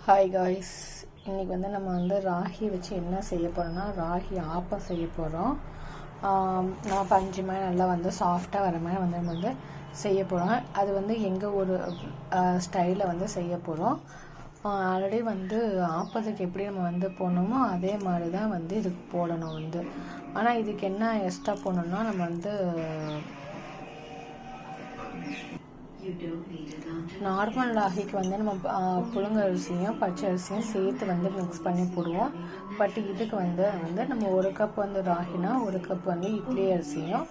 Hi guys, இன்றைக்கி நம்ம ராகி வச்சு என்ன செய்ய போகிறோன்னா ராகி ஆப்பம் செய்ய போகிறோம். நான் பஞ்சு மாதிரி நல்லா சாஃப்டாக வர மாதிரி நம்ம செய்ய போகிறோம். அது எங்கள் ஒரு ஸ்டைலில் செய்ய போகிறோம். ஆல்ரெடி ஆப்பத்துக்கு எப்படி நம்ம போடணுமோ அதே மாதிரி தான் இதுக்கு போடணும். ஆனால் இதுக்கு என்ன எக்ஸ்ட்ரா போடணும்னா நம்ம நார்மல் ராகிக்கு நம்ம புழுங்கரிசியும் பச்சை அரிசியும் சேர்த்து மிக்ஸ் பண்ணி போடுவோம். பட் இதுக்கு நம்ம ஒரு கப் ராகினா ஒரு கப் இட்லி அரிசியும்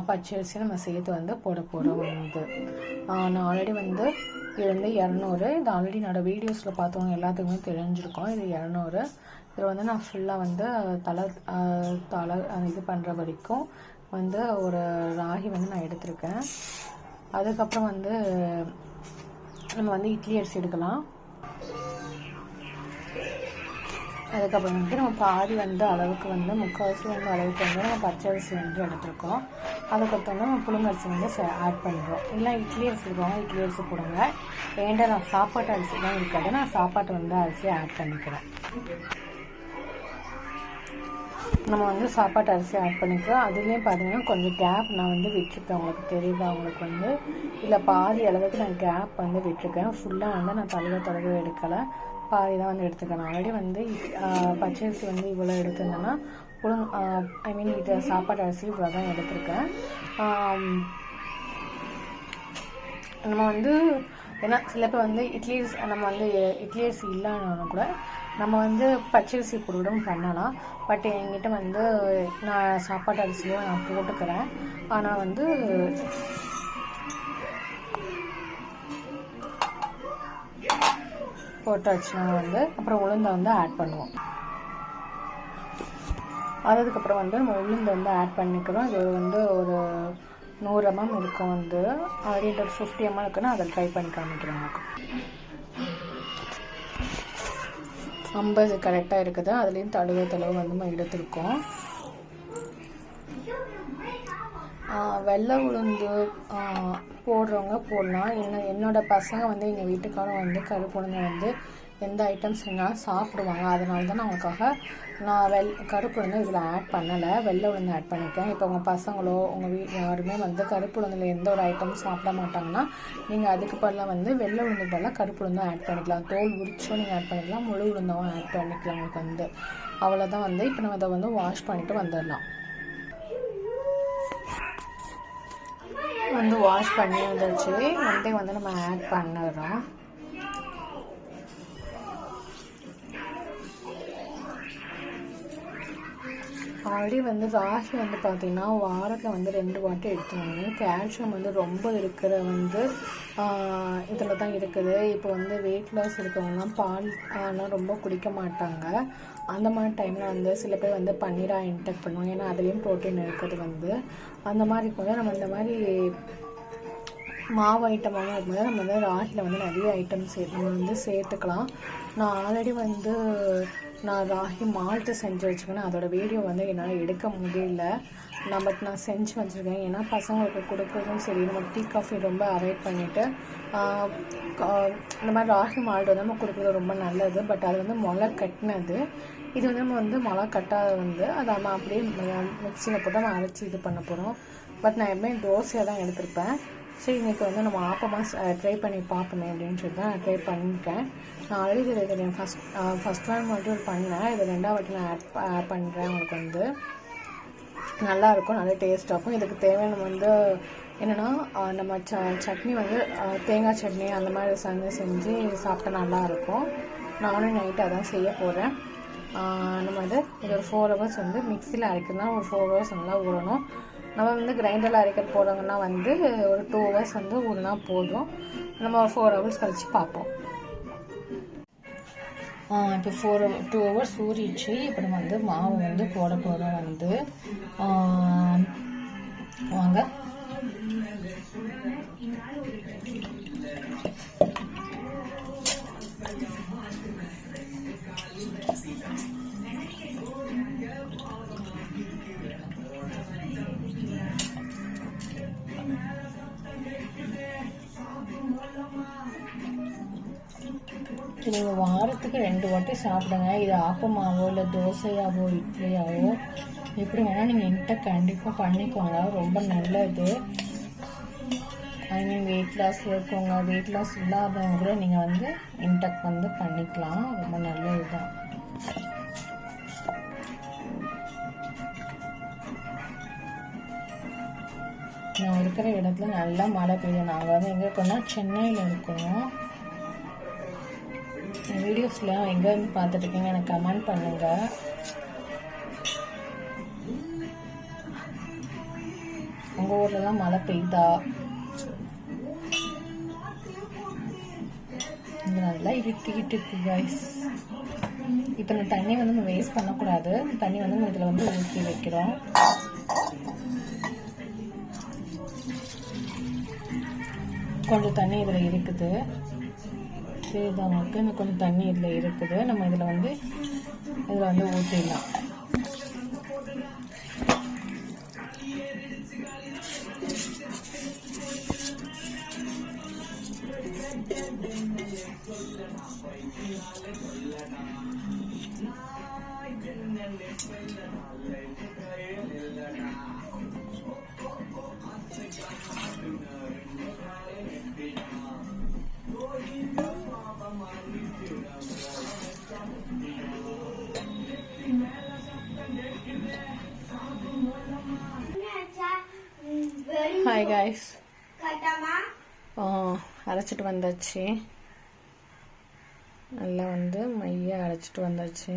பச்சை அரிசியும் நம்ம சேர்த்து போட போகிறோம். நான் ஆல்ரெடி இது 200. இது ஆல்ரெடி என்னோடய வீடியோஸில் பார்த்தவங்க எல்லாத்துக்குமே தெரிஞ்சிருக்கோம். இது 200. இது நான் ஃபுல்லாக தலை இது பண்ணுற வரைக்கும் ஒரு ராகி நான் எடுத்திருக்கேன். அதுக்கப்புறம் நம்ம இட்லி அரிசி எடுக்கலாம். அதுக்கப்புறம் நம்ம பாதி அளவுக்கு முக்கால்வாசி அளவுக்கு நம்ம பச்சை அரிசி எடுத்துருக்கோம். அதுக்கப்புறம் நம்ம புழுங்கரிசி ஆட் பண்ணுறோம். இல்லை இட்லி அரிசி இருக்கவங்க இட்லி அரிசி போடுங்க. வேண்டாம், நான் சாப்பாட்டு அரிசி தான் இருக்காது, நான் சாப்பாட்டு அரிசி ஆட் பண்ணிக்கிறேன். நம்ம சாப்பாட்டு அரிசி ஆட் பண்ணிக்கிறோம். அதுலேயும் பார்த்தீங்கன்னா கொஞ்சம் கேப் நான் விட்டுருக்கேன். உங்களுக்கு தெரியுதா? உங்களுக்கு இல்லை பாதி அளவுக்கு நான் கேப் விட்டுருக்கேன். ஃபுல்லாக நான் தடவை எடுக்கலை, பாதி தான் எடுத்துக்கிறேன். ஆல்ரெடி பச்சை அரிசி இவ்வளோ எடுத்திருந்தேன்னா ஐ மீன் இது சாப்பாட்டு அரிசி இவ்வளோ தான் எடுத்திருக்கேன். நம்ம ஏன்னா சில பேர் இட்லி நம்ம இட்லி அரிசி இல்லைனாலும் கூட நம்ம பச்சரிசி போடுவோம் பண்ணலாம். பட் என்கிட்ட நான் சாப்பாட்டு அரிசியும் நான் போட்டுக்கிறேன். ஆனால் போட்டாச்சுன்னா அப்புறம் உளுந்தை ஆட் பண்ணுவோம். அதுக்கப்புறம் நம்ம உளுந்தை ஆட் பண்ணிக்கிறோம். இது ஒரு 100 mm இருக்கும். ஆல்ரெடி 50 mm இருக்குன்னா அதை ட்ரை பண்ணி காமிக்கிறேன். 50 கரெக்டாக இருக்குது. அதுலேயும் தடவை நம்ம எடுத்துருக்கோம். வெள்ளை உளுந்து போடுறவங்க போடலாம். என்னோடய பசங்க எங்கள் வீட்டுக்காரரும் கருப்பு உளுந்து எந்த ஐட்டம்ஸ் என்னாலும் சாப்பிடுவாங்க. அதனால தான் நான் அவங்களுக்காக கருப்பு உளுந்து இதில் ஆட் பண்ணலை, வெள்ளை உளுந்து ஆட் பண்ணியிருக்கேன். இப்போ உங்கள் பசங்களோ உங்கள் யாருமே கருப்பு உளுந்தில் எந்த ஒரு ஐட்டமும் சாப்பிட மாட்டாங்கன்னா நீங்கள் அதுக்கு பதிலாக வெள்ளை உளுந்து பதிலாக கருப்பு உளுந்தும் ஆட் பண்ணிக்கலாம். தோல் உரிச்சும் நீங்கள் ஆட் பண்ணிக்கலாம், முழு உளுந்தும் ஆட் பண்ணிக்கலாம். உங்களுக்கு அவ்வளோதான். இப்போ நம்ம அதை வாஷ் பண்ணிவிட்டு வந்துடலாம். வாஷ் பண்ணி வந்துடுச்சு. நம்ம ஆட் பண்ணிடுறோம். ஆல்ரெடி ராகி பார்த்தீங்கன்னா வாரத்தில் 2 வாட்டி எடுத்துக்கோங்க. கால்சியம் ரொம்ப இருக்கிற இதில் தான் இருக்குது. இப்போ வெயிட் லாஸ் இருக்கவங்கலாம் பால் ரொம்ப குடிக்க மாட்டாங்க. அந்த மாதிரி டைமில் சில பேர் பன்னீராக இன்டேக் பண்ணுவாங்க. ஏன்னா அதுலேயும் ப்ரோட்டீன் இருக்கிறது. அந்த மாதிரி கூட நம்ம இந்த மாதிரி மாவு ஐட்டமாக இருக்கும்போது நம்ம ராகியில் நிறைய ஐட்டம்ஸ் நம்ம சேர்த்துக்கலாம். நான் ஆல்ரெடி நான் ராகி மால்ட்டு செஞ்சு வச்சுக்கேன். அதோட வீடியோ என்னால் எடுக்க முடியல. நான் செஞ்சு வச்சுருக்கேன். ஏன்னா பசங்களுக்கு கொடுக்குறதும் சரி, நம்ம டீ காஃபி ரொம்ப அவாய்ட் பண்ணிவிட்டு இந்த மாதிரி ராகி மால்ட்டு நம்ம கொடுக்குறது ரொம்ப நல்லது. பட் அது முளை கட்டினது. இது நம்ம முளை கட்டாத அதை நம்ம அப்படியே மிக்சியில் போட்டு நம்ம அரைச்சி இது பண்ண போகிறோம். பட் நான் எப்பவுமே தோசையாக தான் எடுத்திருப்பேன். சரி, இன்றைக்கி நம்ம ஆப்பமாக ட்ரை பண்ணி பார்ப்போமே அப்படின்னு சொல்லி தான் நான் ட்ரை பண்ணியிருக்கேன். நான் ஆல்ரெடி இது ஃபஸ்ட் டைம் மட்டும் பண்ணேன். இது 2வது வாட்டி நான் ஆட் பண்ணுறேன். உங்களுக்கு நல்லாயிருக்கும், நல்ல டேஸ்ட்டாகும். இதுக்கு தேவையான என்னென்னா நம்ம சட்னி தேங்காய் சட்னி அந்த மாதிரி செஞ்சு சாப்பிட்டா நல்லாயிருக்கும். நானும் நைட்டு அதான் செய்ய போகிறேன். நம்ம இது ஒரு 4 hours மிக்சியில் அரைக்கிறதுனா ஒரு 4 hours நல்லா ஊறணும். நம்ம கிரைண்டரில் அரைக்கிறது போடுறோங்கன்னா ஒரு 2 hours ஊறினா போதும். நம்ம ஒரு 4 hours கழித்து பார்ப்போம். இப்போ 2 hours ஊறிடுச்சு. இப்போ நம்ம மாவு போட போகிறோம். வாங்க. நீங்கள் வாரத்துக்கு 2 வாட்டி சாப்பிடுங்க. இது ஆப்பமாவோ இல்லை தோசையாவோ இட்லியாவோ எப்படி வேணால் நீங்கள் இன்டெக் கண்டிப்பாக பண்ணிக்கோங்க. ரொம்ப நல்லது. ஐ மீன் வெயிட் லாஸ் இருக்கவங்க, வெயிட் லாஸ் இல்லாதவங்க கூட நீங்கள் வந்து இன்டெக் வந்து பண்ணிக்கலாம். ரொம்ப நல்லது தான். நான் இருக்கிற இடத்துல நல்லா மழை பெய்யும். நாங்கள் வந்து எங்கே இருக்கோம்னா சென்னையில் இருக்கோம். வீடியோஸ்லாம் எங்கேருந்து பார்த்துட்ருக்கீங்க எனக்கு கமெண்ட் பண்ணுங்கள். உங்கள் ஊரில் தான் மழை பெய்யுதா? இங்கே நல்லா இருட்டிக்கிட்டு இருக்கு கைஸ். இப்போ இந்த தண்ணி வந்து நம்ம வேஸ்ட் பண்ணக்கூடாது. தண்ணி வந்து நம்ம இதில் வந்து ஊற்றி வைக்கிறோம். கொஞ்சம் தண்ணி இதில் இருக்குது. சரிதான் நமக்கு இன்னும் கொஞ்சம் தண்ணி இதில் இருக்குது. நம்ம இதில் வந்து ஊற்றிடலாம். ஹாய் கைஸ், அரைச்சிட்டு வந்தாச்சு. நல்லா வந்து மைய அரைச்சிட்டு வந்தாச்சு.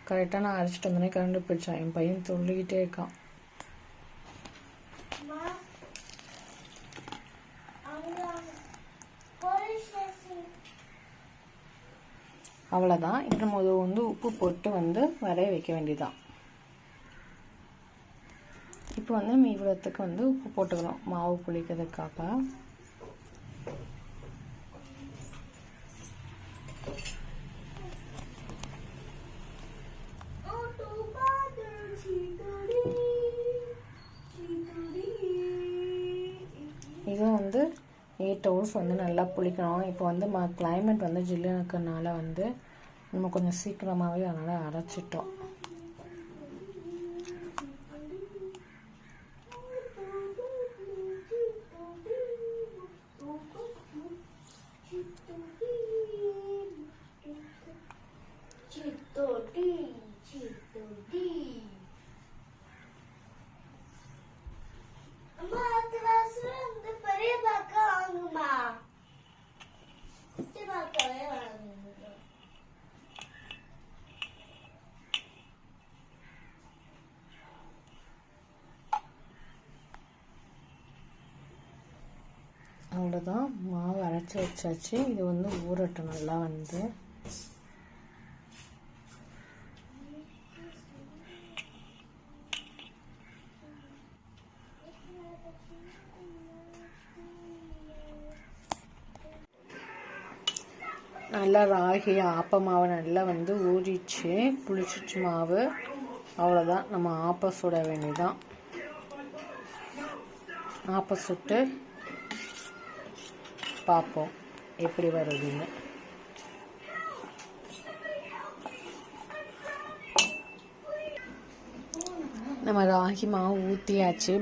கரெக்டாக நான் அரைச்சிட்டு வந்தோடனே கரண்ட் போயிடுச்சான். என் பையன் சொல்லிக்கிட்டே இருக்கான். அவ்வளோதான். இப்போ நம்ம வந்து உப்பு போட்டு வந்து வரைய வைக்க வேண்டியதான். இப்போ வந்து நம்ம இவ்வளோத்துக்கு வந்து உப்பு போட்டுக்கணும் மாவு புளிக்கிறதுக்காக. இதுவும் வந்து 8 hours வந்து நல்லா புளிக்கணும். இப்போ வந்து கிளைமேட் வந்து ஜில்லுன்னு இருக்கிறதுனால வந்து நம்ம கொஞ்சம் சீக்கிரமாகவே அதனால் அரைச்சிட்டோம். அவ்வளோதான், மாவு அரைச்சி வச்சாச்சு. இது வந்து ஊறட்டும் நல்லா வந்து. நல்லா ராகி ஆப்ப மாவு நல்லா வந்து ஊறிச்சு, புளிச்சிச்சு மாவு. அவ்வளோதான், நம்ம ஆப்பம் சுட வேண்டியதான். ஆப்பம் சுட்டு பார்ப்போம் எப்படி வருதுன்னு. நம்ம ராகி மாவு ஊற்றியாச்சு.